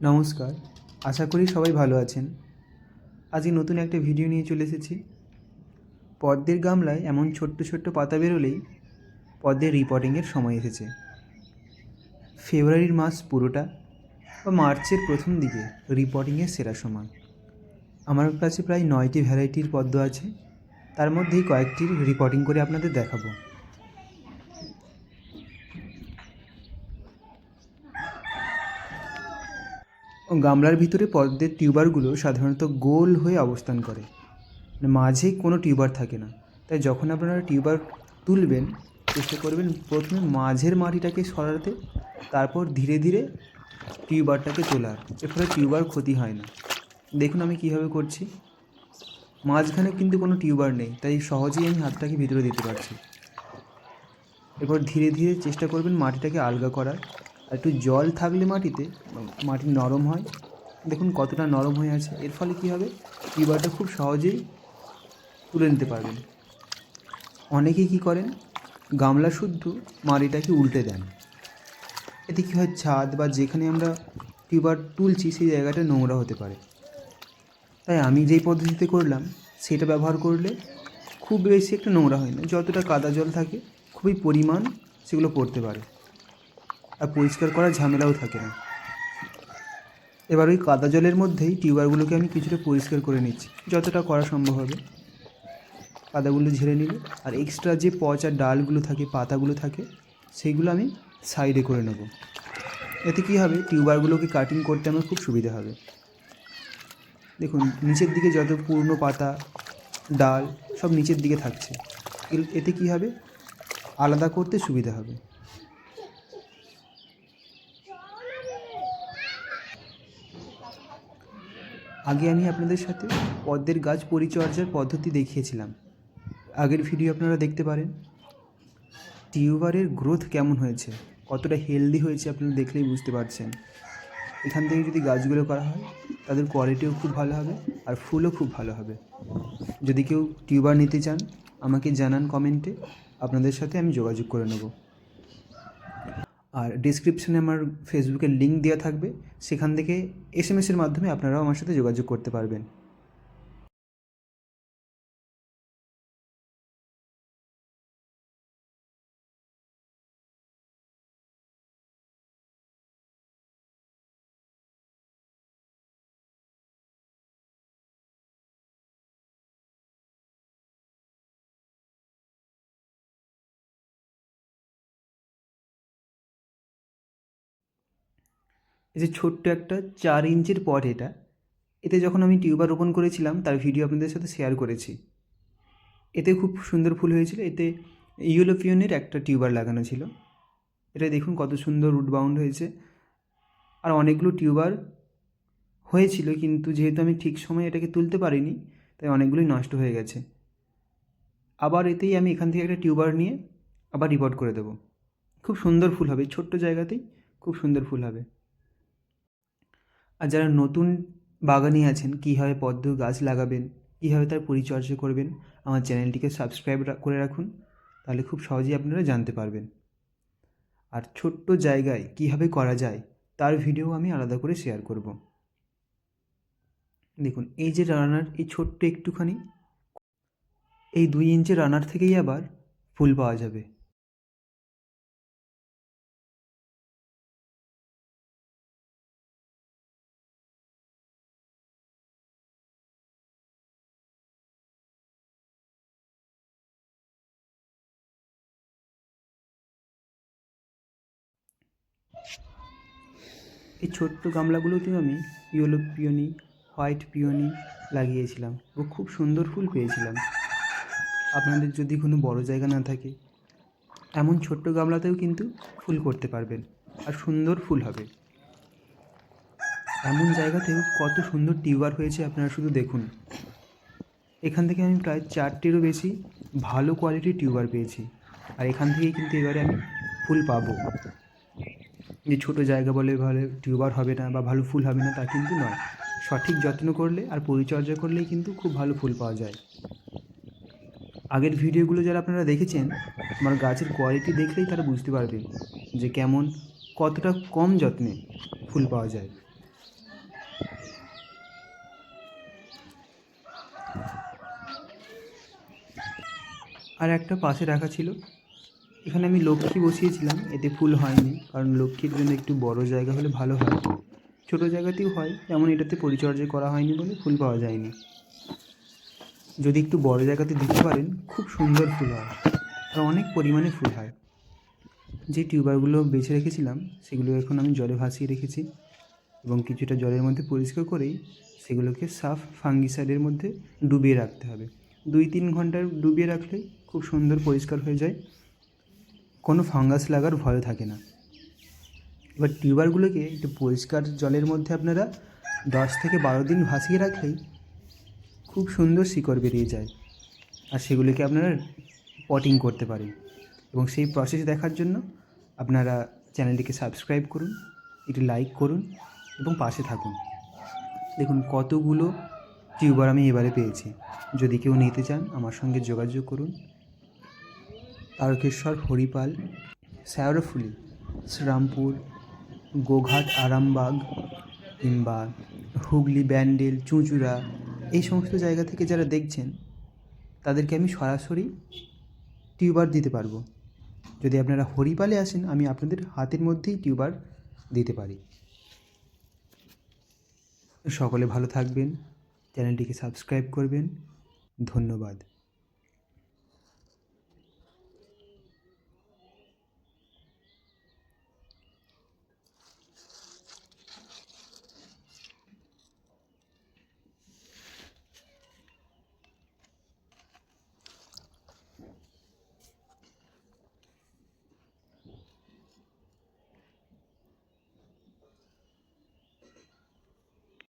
নমস্কার, আশা করি সবাই ভালো আছেন। আজকে নতুন একটা ভিডিও নিয়ে চলে এসেছি। পদ্মের গামলায় এমন ছোট্ট ছোট্ট পাতা বেরোলেই পদ্মের রিপোর্টিংয়ের সময় এসেছে। ফেব্রুয়ারির মাস পুরোটা বা মার্চের প্রথম দিকে রিপোর্টিংয়ের সেরা সময়। আমার কাছে প্রায় 9টি ভ্যারাইটির পদ্ম আছে, তার মধ্যেই কয়েকটির রিপোর্টিং করে আপনাদের দেখাবো। গামলার ভিতরে পদ্মের টিউবারগুলো সাধারণত গোল হয়ে অবস্থান করে, মাঝে কোনো টিউবার থাকে না। তাই যখন আপনারা টিউবার তুলবেন, চেষ্টা করবেন প্রথমে মাঝের মাটিটাকে সরাতে, তারপর ধীরে ধীরে টিউবারটাকে তোলার। এর ফলে টিউবার ক্ষতি হয় না। দেখুন আমি কীভাবে করছি। মাঝখানে কিন্তু কোনো টিউবার নেই, তাই সহজেই আমি হাতটাকে ভিতরে দিতে পারছি। এরপর ধীরে ধীরে চেষ্টা করবেন মাটিটাকে আলগা করার। আর একটু জল থাকলে মাটিতে মাটি নরম হয়। দেখুন কতটা নরম হয়ে আছে। এর ফলে কী হবে, টিউবারটা খুব সহজেই তুলে নিতে পারবেন। অনেকেই কী করেন, গামলা শুদ্ধ মাটিটাকে উল্টে দেন। এতে কী হয়, ছাদ বা যেখানে আমরা টিউবার তুলছি সেই জায়গাটা নোংরা হতে পারে। তাই আমি যেই পদ্ধতিতে করলাম সেটা ব্যবহার করলে খুব বেশি একটা নোংরা হয় না। যতটা কাদা জল থাকে খুবই পরিমাণ সেগুলো পড়তে পারে, আর পরিষ্কার করার ঝামেলাও থাকে না। এবার ওই কাদা জলের মধ্যেই টিউবারগুলোকে আমি কিছুটা পরিষ্কার করে নিচ্ছি, যতটা করা সম্ভব হবে। পাতাগুলো ঝেড়ে নিলে, আর এক্সট্রা যে পচা ডালগুলো থাকে, পাতাগুলো থাকে, সেইগুলো আমি সাইডে করে নেব। এতে কী হবে, টিউবারগুলোকে কাটিং করতে আমার খুব সুবিধা হবে। দেখুন নিচের দিকে যত পুরনো পাতা, ডাল সব নিচের দিকে থাকছে। এতে কী হবে, আলাদা করতে সুবিধা হবে। আগে আমি আপনাদের সাথে পদ্মের গাছ পরিচর্যার পদ্ধতি দেখিয়েছিলাম, আগের ভিডিও আপনারা দেখতে পারেন। টিউবারের গ্রোথ কেমন হয়েছে, কতটা হেলদি হয়েছে আপনারা দেখলেই বুঝতে পারছেন। এখান থেকে যদি গাছগুলো করা হয় তাদের কোয়ালিটিও খুব ভালো হবে, আর ফুলও খুব ভালো হবে। যদি কেউ টিউবার নিতে চান আমাকে জানান কমেন্টে, আপনাদের সাথে আমি যোগাযোগ করে নেব। আর ডিসক্রিপশনে আমার ফেসবুকের লিঙ্ক দেওয়া থাকবে, সেখান থেকে SMS-এর মাধ্যমে আপনারাও আমার সাথে যোগাযোগ করতে পারবেন। এই যে ছোট্ট একটা 4 ইঞ্চির পট, এতে যখন আমি টিউবার রোপণ করেছিলাম তার ভিডিও আপনাদের সাথে শেয়ার করেছি। এতে খুব সুন্দর ফুল হয়েছিল। এতে ইয়েলো পিওনের একটা টিউবার লাগানো ছিল। এটা দেখুন কত সুন্দর রুট বাউন্ড হয়েছে। আর অনেকগুলো টিউবার হয়েছিল, কিন্তু যেহেতু আমি ঠিক সময়ে এটাকে তুলতে পারিনি, তাই অনেকগুলোই নষ্ট হয়ে গেছে। আবার এতেই আমি এখান থেকে একটা টিউবার নিয়ে আবার রিপোর্ট করে দেবো। খুব সুন্দর ফুল হবে, ছোট্ট জায়গাতেই খুব সুন্দর ফুল হবে। আর যারা নতুন বাগানি আছেন, কীভাবে পদ্ম গাছ লাগাবেন, কীভাবে তার পরিচর্যা করবেন, আমার চ্যানেলটিকে সাবস্ক্রাইব করে রাখুন, তাহলে খুব সহজেই আপনারা জানতে পারবেন। আর ছোট্ট জায়গায় কীভাবে করা যায় তার ভিডিও আমি আলাদা করে শেয়ার করব। দেখুন এই যে রানার, এই ছোট্ট একটুখানি, এই 2 ইঞ্চি রানার থেকেই আবার ফুল পাওয়া যাবে। এই ছোট্ট গামলাগুলোতেও আমি ইয়েলো পিওনি, হোয়াইট পিওনি লাগিয়েছিলাম ও খুব সুন্দর ফুল পেয়েছিলাম। আপনাদের যদি কোনো বড় জায়গা না থাকে, এমন ছোট্ট গামলাতেও কিন্তু ফুল করতে পারবেন, আর সুন্দর ফুল হবে। এমন জায়গাতেও কত সুন্দর টিউবার হয়েছে আপনারা শুধু দেখুন। এখান থেকে আমি প্রায় 4টিরও বেশি ভালো কোয়ালিটির টিউবার পেয়েছি, আর এখান থেকেই কিন্তু এবারে আমি ফুল পাবো। যে ছোটো জায়গা বলে ভালো টিউবার হবে না বা ভালো ফুল হবে না তা কিন্তু নয়। সঠিক যত্ন করলে আর পরিচর্যা করলেই কিন্তু খুব ভালো ফুল পাওয়া যায়। আগের ভিডিওগুলো যারা আপনারা দেখেছেন, আমার গাছের কোয়ালিটি দেখলেই তারা বুঝতে পারবেন যে কতটা কম যত্নে ফুল পাওয়া যায়। আর একটা পাশে রাখা ছিল, এখানে আমি লক্ষ্মী বসিয়েছিলাম, এতে ফুল হয়নি, কারণ লক্ষ্মীর জন্য একটু বড় জায়গা হলে ভালো হয়। ছোটো জায়গাতেও হয়, যেমন এটাতে পরিচর্যা করা হয়নি বলে ফুল পাওয়া যায়নি। যদি একটু বড় জায়গাতে দিতে পারেন খুব সুন্দর ফুল হয় আর অনেক পরিমাণে ফুল হয়। যে টিউবারগুলো বেছে রেখেছিলাম সেগুলো এখন আমি জলে ভাসিয়ে রেখেছি এবং কিছুটা জলের মধ্যে পরিষ্কার করেই সেগুলোকে সাফ ফাঙ্গিসাইডের মধ্যে ডুবিয়ে রাখতে হবে। 2-3 ঘন্টা ডুবিয়ে রাখলে খুব সুন্দর পরিষ্কার হয়ে যায়, কোনো ফাঙ্গাস লাগার ভয় থাকে না। এবার টিউবারগুলোকে একটু পরিষ্কার জলের মধ্যে আপনারা 10 থেকে 12 দিন ভাসিয়ে রাখলেই খুব সুন্দর শিকড় বেরিয়ে যায় আর সেগুলিকে আপনারা পটিং করতে পারেন। এবং সেই প্রসেস দেখার জন্য আপনারা চ্যানেলটিকে সাবস্ক্রাইব করুন, একটু লাইক করুন এবং পাশে থাকুন। দেখুন কতগুলো টিউবার আমি এবারে পেয়েছি। যদি কেউ নিতে চান আমার সঙ্গে যোগাযোগ করুন। তারকেশ্বর, হরিপাল, শেওড়াফুলি, শ্রীরামপুর, গোঘাট, আরামবাগ কিংবা হুগলি, ব্যান্ডেল, চুঁচুড়া, এই সমস্ত জায়গা থেকে যারা দেখছেন তাদেরকে আমি সরাসরি টিউবার দিতে পারবো। যদি আপনারা হরিপালে আসেন আমি আপনাদের হাতের মধ্যেই টিউবার দিতে পারি। সকলে ভালো থাকবেন, চ্যানেলটিকে সাবস্ক্রাইব করবেন। ধন্যবাদ।